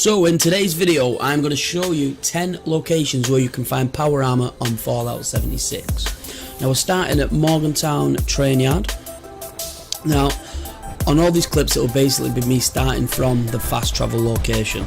So in today's video I'm going to show you 10 locations where you can find power armour on Fallout 76. Now we're starting at Morgantown Train Yard. Now on all these clips it will basically be me starting from the fast travel location.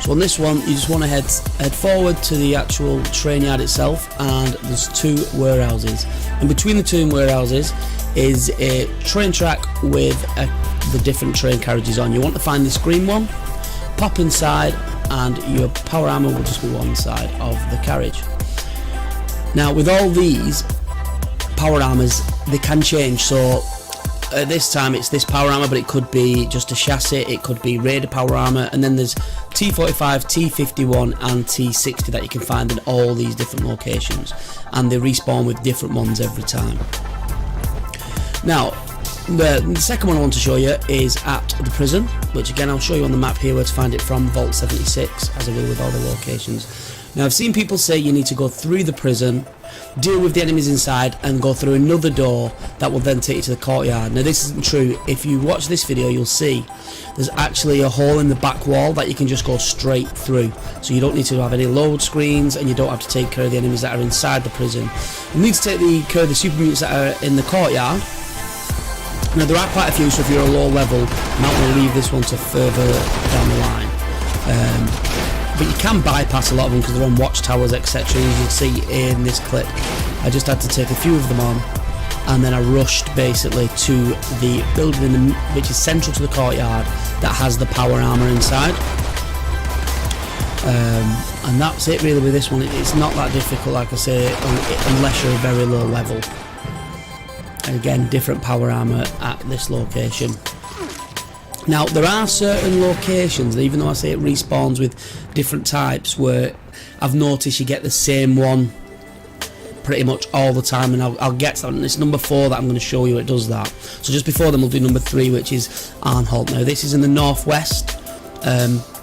So on this one you just want to head forward to the actual train yard itself, and there's two warehouses, and between the two warehouses is a train track with the different train carriages on. You want to find this green one, pop inside, and your power armour will just go on side of the carriage. Now with all these power armours they can change, so at this time it's this power armour, but it could be just a chassis, it could be Raider power armour, and then there's T45, T51 and T60 that you can find in all these different locations, and they respawn with different ones every time. Now the second one I want to show you is at the prison, which again I'll show you on the map here where to find it from Vault 76, as I will with all the locations. Now I've seen people say you need to go through the prison, deal with the enemies inside, and go through another door that will then take you to the courtyard. Now this isn't true. If you watch this video you'll see there's actually a hole in the back wall that you can just go straight through, so you don't need to have any load screens and you don't have to take care of the enemies that are inside the prison. You need to take care of the super mutants that are in the courtyard. Now there are quite a few, so if you're a low level you might want to leave this one to further down the line. But you can bypass a lot of them because they're on watchtowers, etc. As you'll see in this clip, I just had to take a few of them on, and then I rushed basically to the building which is central to the courtyard that has the power armour inside. And that's it really with this one. It's not that difficult, like I say, unless you're a very low level. And again, different power armour at this location. Now there are certain locations, even though I say it respawns with different types, where I've noticed you get the same one pretty much all the time, and I'll get to that. And it's number 4 that I'm going to show you it does that. So just before then we'll do number 3, which is Aaronholt. Now this is in the northwest,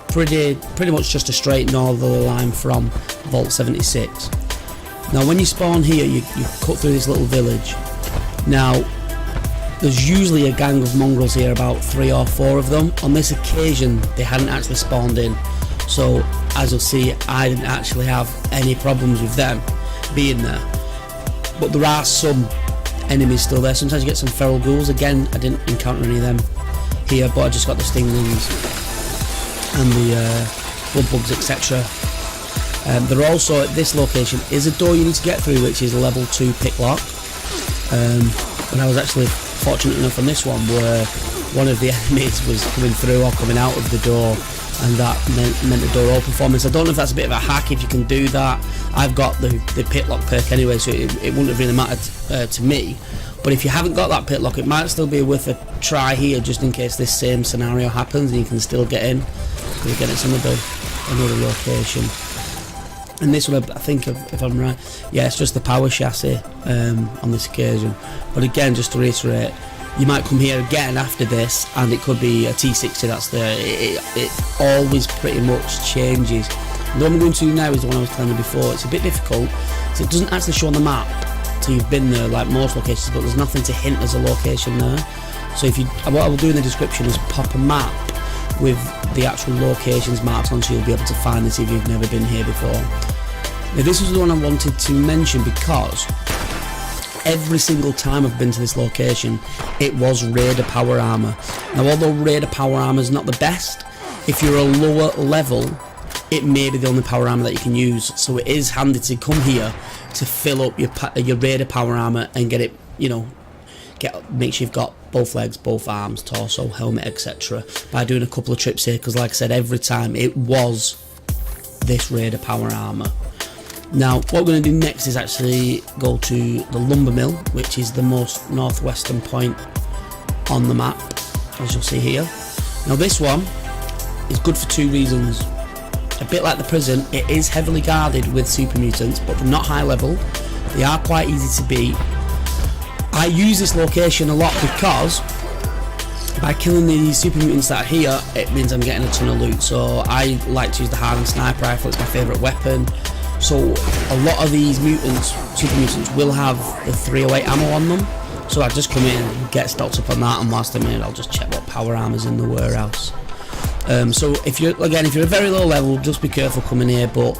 pretty much just a straight northerly line from Vault 76. Now when you spawn here you cut through this little village. Now there's usually a gang of mongrels here, about 3 or 4 of them. On this occasion they hadn't actually spawned in, so as you'll see I didn't actually have any problems with them being there. But there are some enemies still there. Sometimes you get some feral ghouls. Again, I didn't encounter any of them here, but I just got the stinglings and the blood bugs, etc. There are also, at this location is a door you need to get through, which is level 2 picklock. But I was actually fortunate enough on this one where one of the enemies was coming through or coming out of the door, and that meant the door open for me. So I don't know if that's a bit of a hack, if you can do that. I've got the pitlock perk anyway, so it wouldn't have really mattered to me. But if you haven't got that pitlock, it might still be worth a try here, just in case this same scenario happens and you can still get in. Because again, it's another location. And this one, I think, if I'm right, yeah, it's just the power chassis on this occasion. But again, just to reiterate, you might come here again after this and it could be a T60 that's there. It always pretty much changes. The one we're going to now is the one I was telling you before. It's a bit difficult because it doesn't actually show on the map till you've been there, like most locations, but there's nothing to hint as a location there. So what I will do in the description is pop a map with the actual locations marked on, so you'll be able to find this if you've never been here before. Now this was the one I wanted to mention because every single time I've been to this location it was Raider power armour. Now although Raider power armour is not the best, if you're a lower level it may be the only power armour that you can use, so it is handy to come here to fill up your Raider power armour and get it, you know, make sure you've got both legs, both arms, torso, helmet, etc. by doing a couple of trips here, because like I said, every time it was this Raider power armour. Now what we're going to do next is actually go to the lumber mill, which is the most northwestern point on the map, as you'll see here. Now this one is good for 2 reasons. A bit like the prison, it is heavily guarded with super mutants, but they're not high level. They are quite easy to beat. I use this location a lot because by killing the super mutants that are here, it means I'm getting a ton of loot. So I like to use the hardened sniper rifle, it's my favourite weapon. So a lot of these super mutants will have the 308 ammo on them. So I just come in and get stocked up on that, and whilst I'm in, I'll just check what power armor's in the warehouse. So if you're a very low level, just be careful coming here, but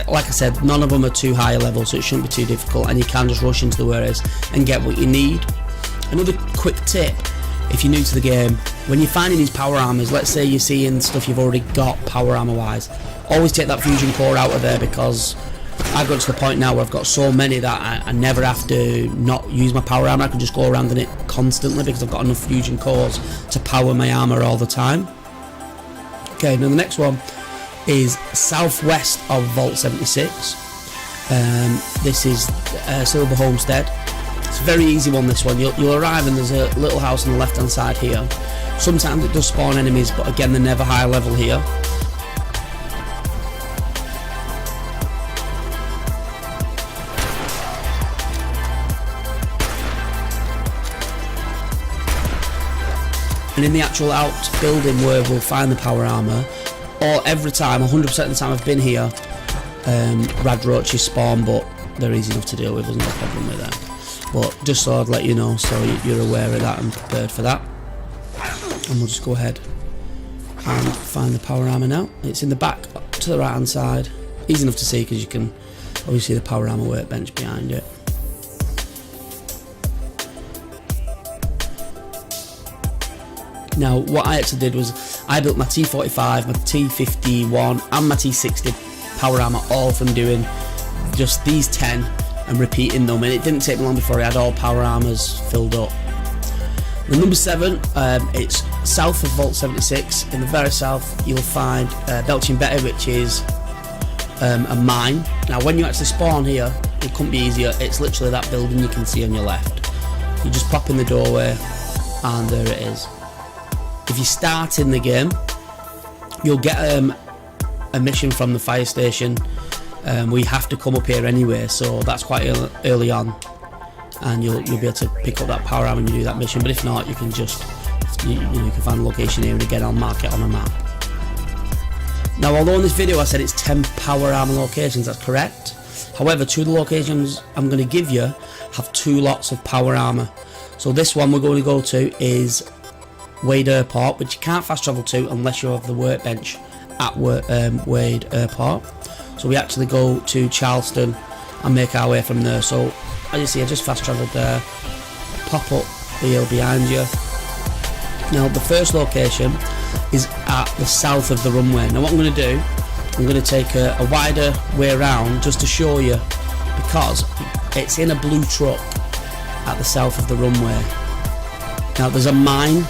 like I said, none of them are too high a level, so it shouldn't be too difficult, and you can just rush into the areas and get what you need. Another quick tip, if you're new to the game, when you're finding these power armors, let's say you're seeing stuff you've already got power armor wise, always take that fusion core out of there, because I've got to the point now where I've got so many that I never have to not use my power armor. I can just go around in it constantly because I've got enough fusion cores to power my armor all the time. Okay, now the next one is southwest of Vault 76. This is Silva Homestead. It's a very easy one, this one. You'll arrive and there's a little house on the left hand side here. Sometimes it does spawn enemies, but again they're never high level here. And in the actual out building where we'll find the power armor, or every time, 100% of the time I've been here, rad roaches spawn, but they're easy enough to deal with, there's no problem with that. But just so I'd let you know, so you're aware of that and prepared for that. And we'll just go ahead and find the power armor now. It's in the back to the right hand side, easy enough to see because you can obviously see the power armor workbench behind it. Now what I actually did was I built my T45, my T51 and my T60 power armor all from doing just these 10 and repeating them, and it didn't take me long before I had all power armors filled up. The number 7, it's south of Vault 76. In the very south you'll find Belching Betty, which is a mine. Now when you actually spawn here, it couldn't be easier. It's literally that building you can see on your left. You just pop in the doorway and there it is. If you start in the game, you'll get a mission from the fire station. We have to come up here anyway, so that's quite early on, and you'll be able to pick up that power armor when you do that mission. But if not, you can just you can find the location here and again I'll mark it on a map. Now although in this video I said it's 10 power armor locations, that's correct. However, 2 of the locations I'm going to give you have 2 lots of power armor. So this one we're going to go to is Wade Airport, which you can't fast travel to unless you have the workbench at Wade Airport. So we actually go to Charleston and make our way from there. So as you see, I just fast travelled there, pop up the hill behind you. Now the first location is at the south of the runway. Now what I'm going to do, I'm going to take a wider way around just to show you, because it's in a blue truck at the south of the runway. Now there's a mine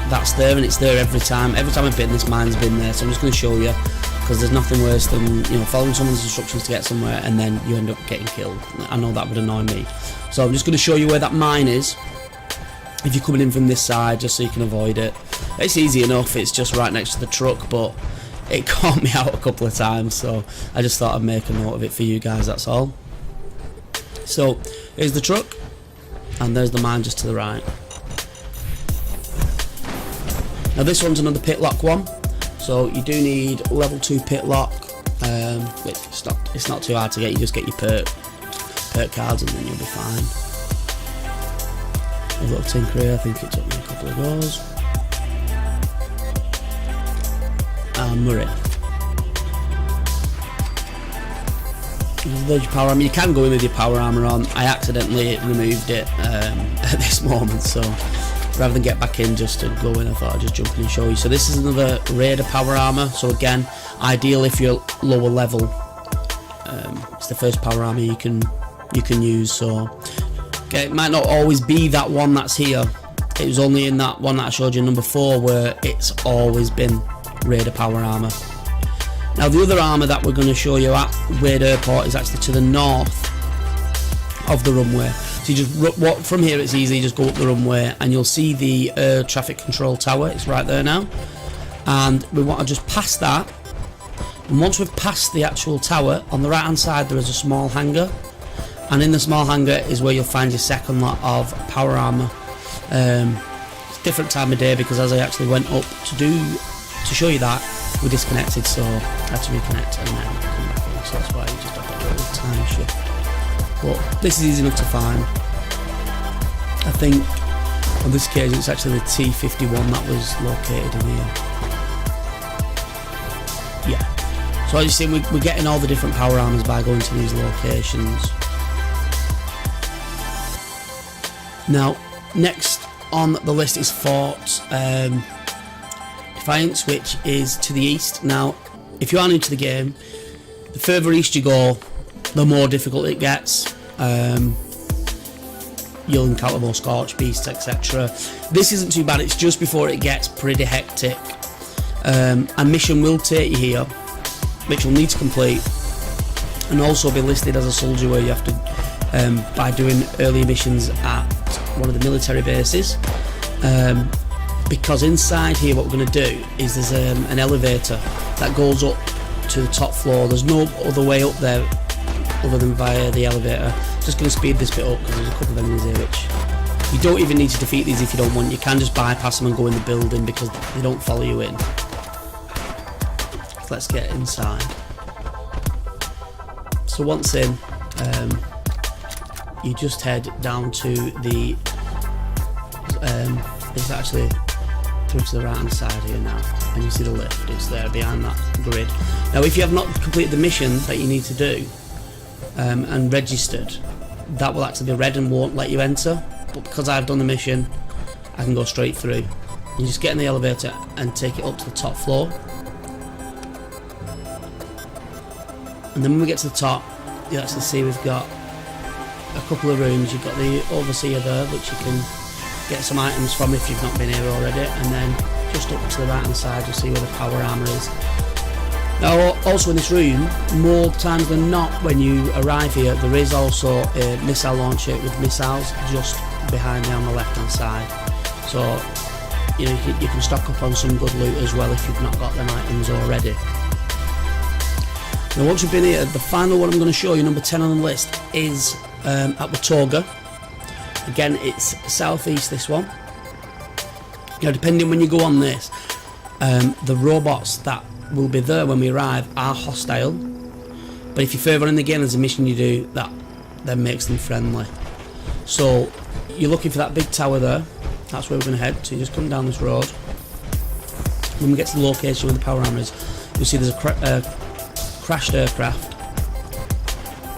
that's there, and it's there every time I've been, this mine's been there. So I'm just going to show you, because there's nothing worse than following someone's instructions to get somewhere and then you end up getting killed. I know that would annoy me, so I'm just going to show you where that mine is if you're coming in from this side, just so you can avoid it. It's easy enough, it's just right next to the truck, but it caught me out a couple of times, so I just thought I'd make a note of it for you guys, that's all. So here's the truck and there's the mine just to the right. Now this one's another pit lock one, so you do need level 2 pit lock. It's not too hard to get, you just get your perk cards and then you'll be fine. A little tinker here, I think it took me a couple of goes. And Murray. There's your power armor. You can go in with your power armor on. I accidentally removed it at this moment, so rather than get back in just to go in, I thought I'd just jump in and show you. So this is another Raider power armor. So again, ideal if you're lower level. It's the first power armor you can use. So okay, it might not always be that one that's here. It was only in that one that I showed you, number 4, where it's always been Raider power armor. Now the other armor that we're going to show you at Wade Airport is actually to the north of the runway. So you just from here, it's easy, just go up the runway and you'll see the air traffic control tower. It's right there now, and we want to just pass that, and once we've passed the actual tower, on the right hand side there is a small hangar, and in the small hangar is where you'll find your second lot of power armor. It's a different time of day, because as I actually went up to show you that, we disconnected, so I had to reconnect and then come back in, so that's why you just have that little time shift. But this is easy enough to find. I think on this occasion it's actually the T51 that was located in here. Yeah. So as you see, we're getting all the different power armors by going to these locations. Now, next on the list is Fort Defiance, which is to the east. Now, if you are new to the game, the further east you go, the more difficult it gets. You'll encounter more scorch beasts, etc. This isn't too bad, it's just before it gets pretty hectic. A mission will take you here, which you'll need to complete, and also be listed as a soldier, where you have to, by doing early missions at one of the military bases. Because inside here, what we're going to do is there's an elevator that goes up to the top floor. There's no other way up there other than via the elevator. Just going to speed this bit up because there's a couple of enemies here which you don't even need to defeat these if you don't want. You can just bypass them and go in the building because they don't follow you in. So let's get inside. So once in, you just head down to the it's actually through to the right hand side here now, and you see the lift, it's there behind that grid. Now if you have not completed the mission that you need to do and registered, that will actually be red and won't let you enter, but because I've done the mission I can go straight through. You just get in the elevator and take it up to the top floor, and then when we get to the top, you actually see we've got a couple of rooms. You've got the overseer there, which you can get some items from if you've not been here already, and then just up to the right hand side you'll see where the power armour is. Now also in this room, more times than not when you arrive here, there is also a missile launcher with missiles just behind me on the left hand side, so you know you can stock up on some good loot as well if you've not got them items already. Now once you've been here, the final one I'm going to show you, number 10 on the list, is at Watoga. Again, it's southeast, this one. Now depending when you go on this, the robots that will be there when we arrive are hostile, but if you're further in the game there's a mission you do that then makes them friendly. So you're looking for that big tower there, that's where we're going to head. So you just come down this road. When we get to the location where the power armor is, you'll see there's a crashed aircraft,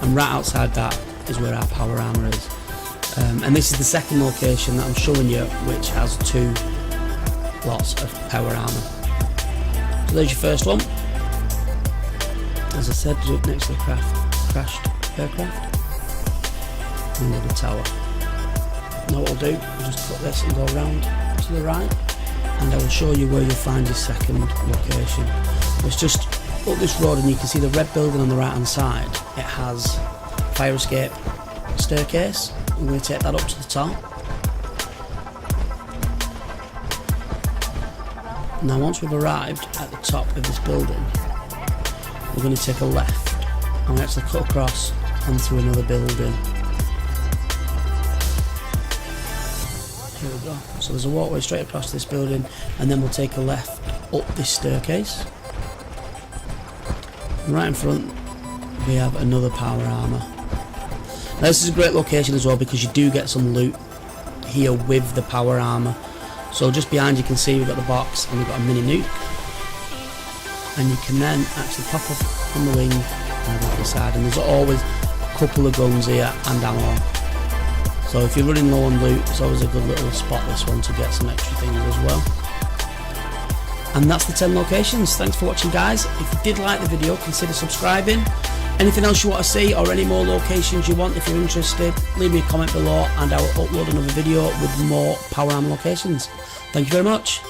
and right outside that is where our power armor is. And this is the second location that I'm showing you, which has 2 lots of power armor. So there's your first one. As I said, up next to the crashed aircraft, and the tower. Now what I'll do, I'll just cut this and go around to the right, and I will show you where you'll find your second location. It's just up this road, and you can see the red building on the right hand side. It has fire escape staircase. I'm going to take that up to the top. Now once we've arrived at the top of this building, we're going to take a left and we actually cut across and through another building. Here we go. So there's a walkway straight across this building, and then we'll take a left up this staircase. And right in front we have another power armor. Now this is a great location as well because you do get some loot here with the power armor. So just behind you can see we've got the box and we've got a mini nuke, and you can then actually pop up on the wing and on the side, and there's always a couple of guns here and ammo. So if you're running low on loot, it's always a good little spot, this one, to get some extra things as well. And that's the 10 locations. Thanks for watching, guys. If you did like the video, consider subscribing. Anything else you want to see, or any more locations you want, if you're interested, leave me a comment below and I will upload another video with more power armor locations. Thank you very much.